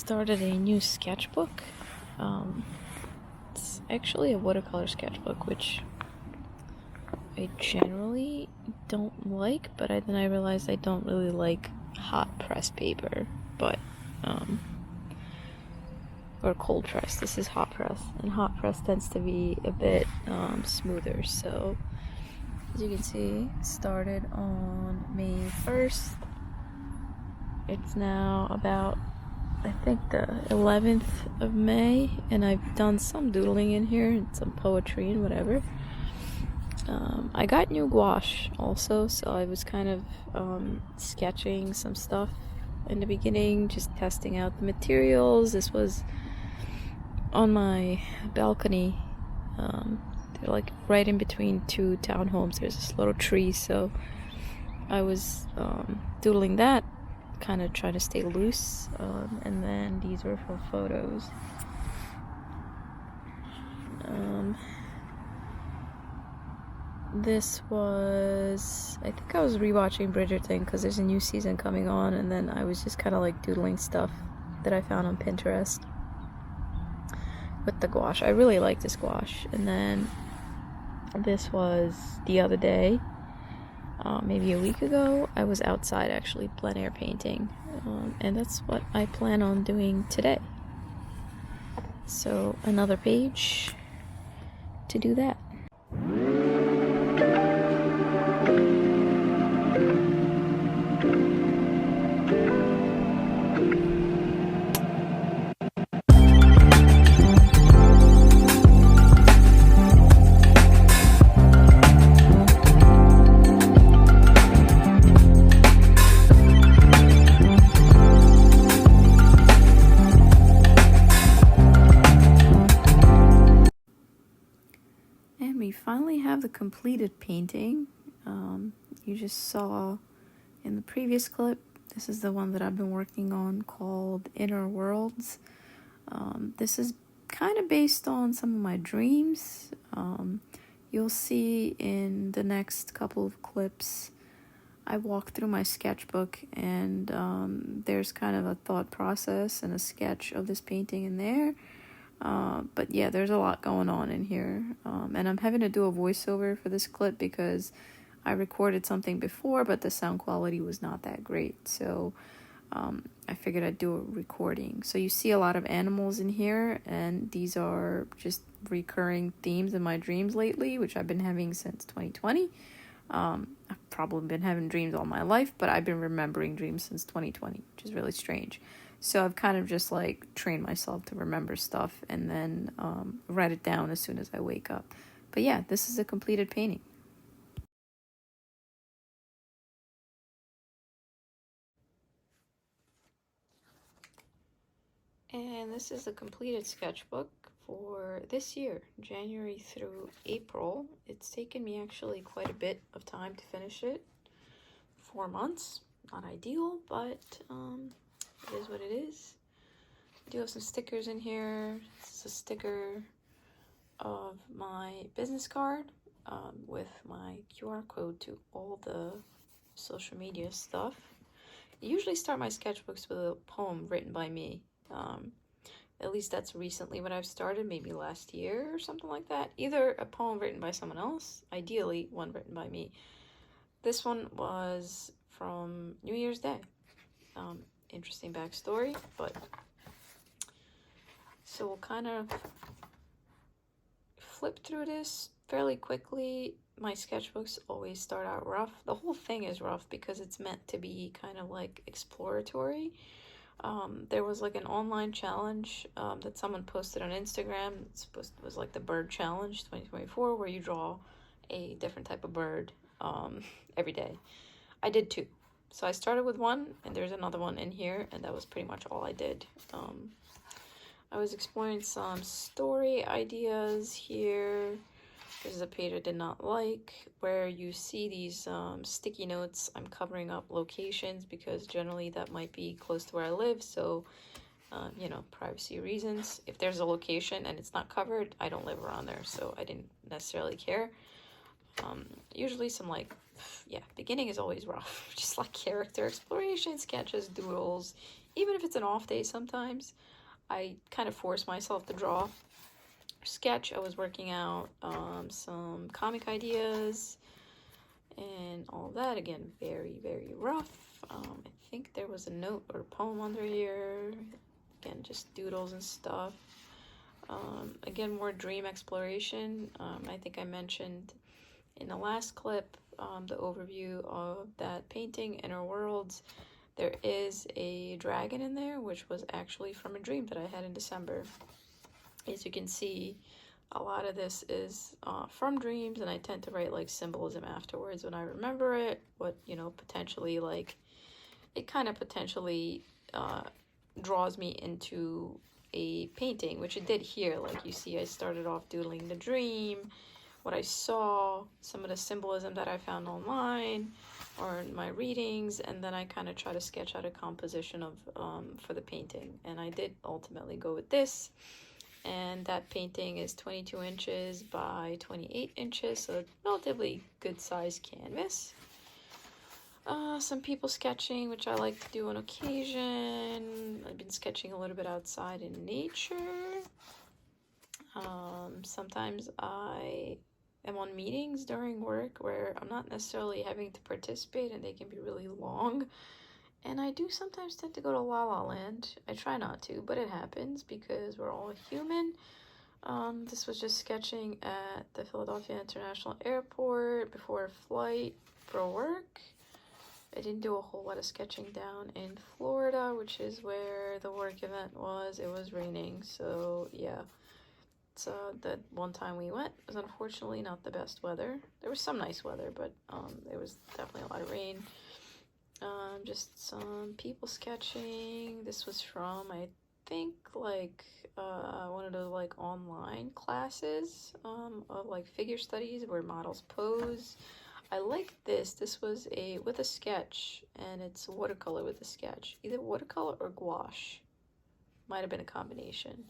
started a new sketchbook. It's actually a watercolor sketchbook, which I generally don't like, but then I realized I don't really like hot press paper, or cold press. This is hot press, and hot press tends to be a bit smoother. So as you can see, it started on May 1st. It's now about, I think, the 11th of May, and I've done some doodling in here and some poetry and whatever. I got new gouache also, so I was kind of sketching some stuff in the beginning, just testing out the materials. This was on my balcony. They're like right in between two townhomes. There's this little tree, so I was doodling that, kind of trying to stay loose, and then these were for photos. This was, I think I was rewatching Bridgerton because there's a new season coming on, and then I was just kind of like doodling stuff that I found on Pinterest with the gouache. I really like this gouache. And then this was the other day, maybe a week ago, I was outside actually plein air painting, and that's what I plan on doing today. So another page to do that. And we finally have the completed painting. You just saw in the previous clip, this is the one that I've been working on called Inner Worlds. This is kind of based on some of my dreams. You'll see in the next couple of clips, I walk through my sketchbook, and there's kind of a thought process and a sketch of this painting in there. But yeah, there's a lot going on in here. And I'm having to do a voiceover for this clip because I recorded something before, but the sound quality was not that great. So I figured I'd do a recording. So you see a lot of animals in here, and these are just recurring themes in my dreams lately, which I've been having since 2020. I've probably been having dreams all my life, but I've been remembering dreams since 2020, which is really strange. So I've kind of just like trained myself to remember stuff and then write it down as soon as I wake up. But yeah, this is a completed painting. And this is a completed sketchbook for this year, January through April. It's taken me actually quite a bit of time to finish it. 4 months, not ideal, but it is what it is. I do have some stickers in here. This is a sticker of my business card with my QR code to all the social media stuff. I usually start my sketchbooks with a poem written by me. At least that's recently what I've started, maybe last year or something like that. Either a poem written by someone else, ideally one written by me. This one was from New Year's Day. Interesting backstory, but so we'll kind of flip through this fairly quickly. My sketchbooks always start out rough. The whole thing is rough because it's meant to be kind of like exploratory. There was like an online challenge that someone posted on Instagram. It was like the bird challenge 2024, where you draw a different type of bird every day. I did 2. So I started with 1, and there's another one in here, and that was pretty much all I did. I was exploring some story ideas here. This is a page I did not like, where you see these sticky notes. I'm covering up locations because generally that might be close to where I live, so privacy reasons. If there's a location and it's not covered, I don't live around there, so I didn't necessarily care. Usually some beginning is always rough, just like character exploration, sketches, doodles, even if it's an off day sometimes, I kind of force myself to draw. Sketch, I was working out some comic ideas and all that. Again, very, very rough. I think there was a note or a poem under here. Again, just doodles and stuff. Again, more dream exploration. I think I mentioned in the last clip the overview of that painting, Inner Worlds. There is a dragon in there, which was actually from a dream that I had in December. As you can see, a lot of this is from dreams, and I tend to write like symbolism afterwards when I remember it, what, you know, potentially like, it kind of potentially draws me into a painting, which it did here. Like you see, I started off doodling the dream, what I saw, some of the symbolism that I found online or in my readings, and then I kind of try to sketch out a composition of for the painting. And I did ultimately go with this, and that painting is 22 inches by 28 inches, so relatively good sized canvas. Some people sketching, which I like to do on occasion. I've been sketching a little bit outside in nature. Sometimes I am on meetings during work where I'm not necessarily having to participate, and they can be really long. And I do sometimes tend to go to La La Land. I try not to, but it happens because we're all human. This was just sketching at the Philadelphia International Airport before a flight for work. I didn't do a whole lot of sketching down in Florida, which is where the work event was. It was raining, so yeah. So that one time we went was unfortunately not the best weather. There was some nice weather, but there was definitely a lot of rain. Just some people sketching. This was from, I think, like one of those like online classes of like figure studies where models pose. I like this. This was with a sketch, and it's watercolor with a sketch. Either watercolor or gouache. Might have been a combination.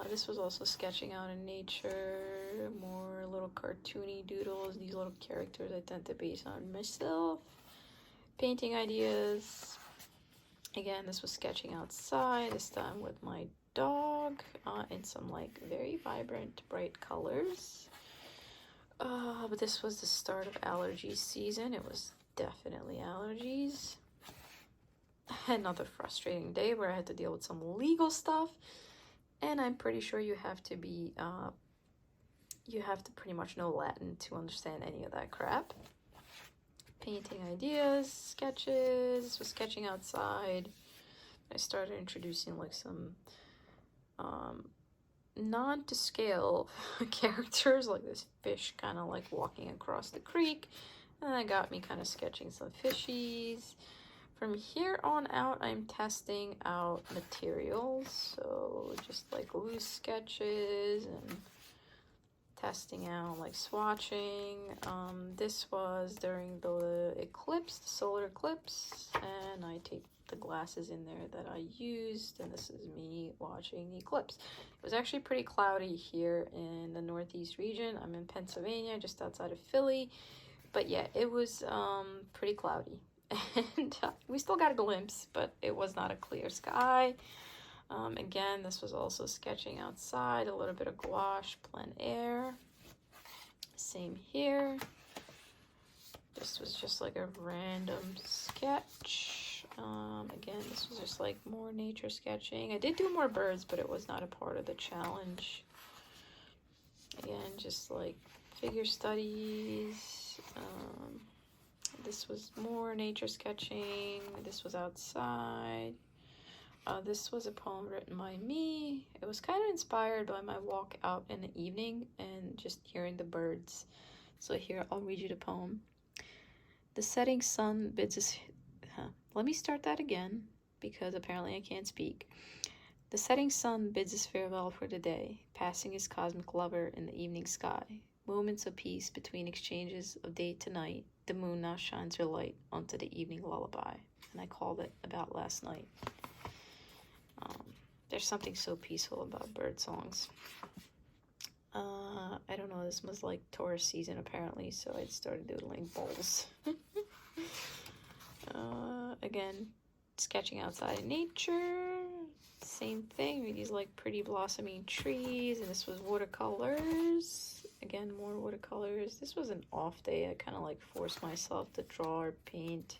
This was also sketching out in nature, more little cartoony doodles. These little characters I tend to base on myself. Painting ideas. Again, this was sketching outside, this time with my dog, in some like very vibrant, bright colors. But this was the start of allergy season. It was definitely allergies. Another frustrating day where I had to deal with some legal stuff. And I'm pretty sure you have to be, you have to pretty much know Latin to understand any of that crap. Painting ideas, sketches. This was sketching outside. I started introducing like some non-to-scale characters, like this fish kind of like walking across the creek. And that got me kind of sketching some fishies. From here on out, I'm testing out materials, so just like loose sketches and testing out like swatching. This was during the eclipse, the solar eclipse, and I taped the glasses in there that I used, and this is me watching the eclipse. It was actually pretty cloudy here in the Northeast region. I'm in Pennsylvania, just outside of Philly, but yeah, it was pretty cloudy. And we still got a glimpse, but it was not a clear sky. Again, this was also sketching outside, a little bit of gouache, plein air. Same here. This was just like a random sketch. Again, this was just like more nature sketching. I did do more birds, but it was not a part of the challenge. Again, just like figure studies. This was more nature sketching. This was outside. This was a poem written by me. It was kind of inspired by my walk out in the evening and just hearing the birds. So here, I'll read you the poem. The setting sun bids us... Let me start that again, because apparently I can't speak. The setting sun bids us farewell for the day, passing his cosmic lover in the evening sky. Moments of peace between exchanges of day to night. The moon now shines her light onto the evening lullaby. And I called it About Last Night. There's something so peaceful about bird songs. I don't know, this was like Taurus season apparently, so I started doodling bowls. Again, sketching outside in nature. Same thing, these like pretty blossoming trees, and this was watercolors. Again, more watercolors. This was an off day. I kind of like forced myself to draw or paint.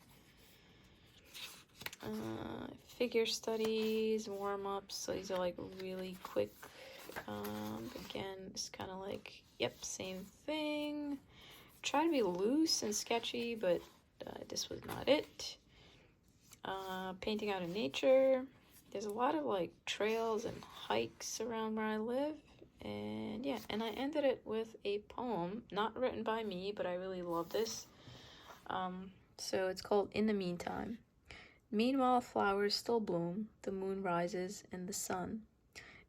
Figure studies, warm-ups. So these are like really quick. Again, it's kind of like, yep, same thing. Try to be loose and sketchy, but this was not it. Painting out in nature. There's a lot of like trails and hikes around where I live. And yeah, and I ended it with a poem, not written by me, but I really love this. So it's called In the Meantime. Meanwhile, flowers still bloom, the moon rises in the sun.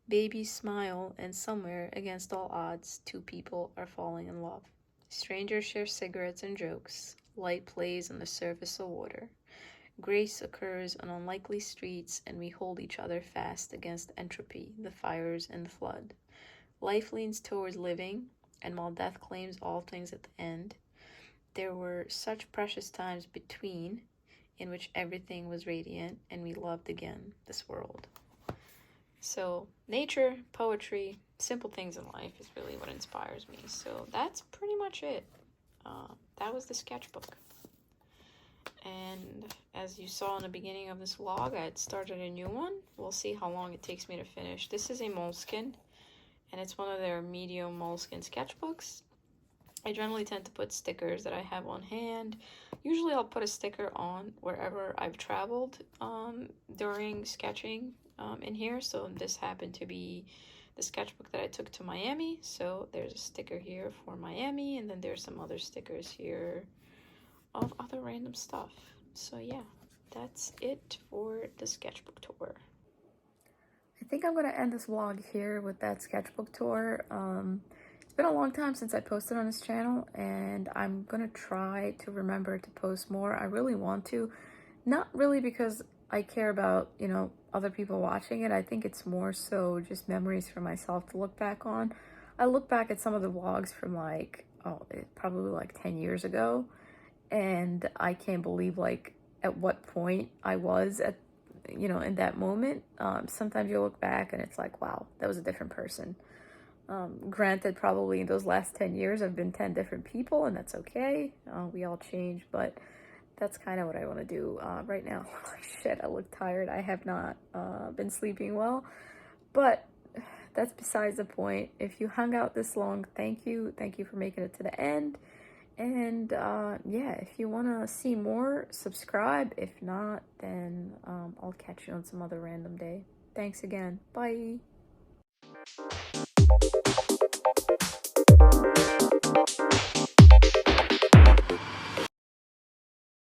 Babies smile, and somewhere, against all odds, two people are falling in love. Strangers share cigarettes and jokes. Light plays on the surface of water. Grace occurs on unlikely streets, and we hold each other fast against entropy, the fires, and the flood. Life leans towards living, and while death claims all things at the end, there were such precious times between in which everything was radiant, and we loved again this world. So nature, poetry, simple things in life is really what inspires me. So that's pretty much it. That was the sketchbook. And as you saw in the beginning of this vlog, I had started a new one. We'll see how long it takes me to finish. This is a moleskin, and it's one of their medium moleskin sketchbooks. I generally tend to put stickers that I have on hand. Usually I'll put a sticker on wherever I've traveled during sketching in here. So this happened to be the sketchbook that I took to Miami. So there's a sticker here for Miami, and then there's some other stickers here of other random stuff. So yeah, that's it for the sketchbook tour. I think I'm gonna end this vlog here with that sketchbook tour. It's been a long time since I posted on this channel, and I'm gonna try to remember to post more. I really want to. Not really because I care about, you know, other people watching it. I think it's more so just memories for myself to look back on. I look back at some of the vlogs from like, probably like 10 years ago, and I can't believe like at what point I was at, you know, in that moment. Sometimes you look back and it's like, wow, that was a different person. Granted, probably in those last 10 years I've been 10 different people, and that's okay. We all change, but that's kind of what I want to do right now. Shit, I look tired. I have not been sleeping well, but that's besides the point. If you hung out this long, thank you. Thank you for making it to the end. And yeah, if you want to see more, subscribe. If not, then I'll catch you on some other random day. Thanks again. Bye.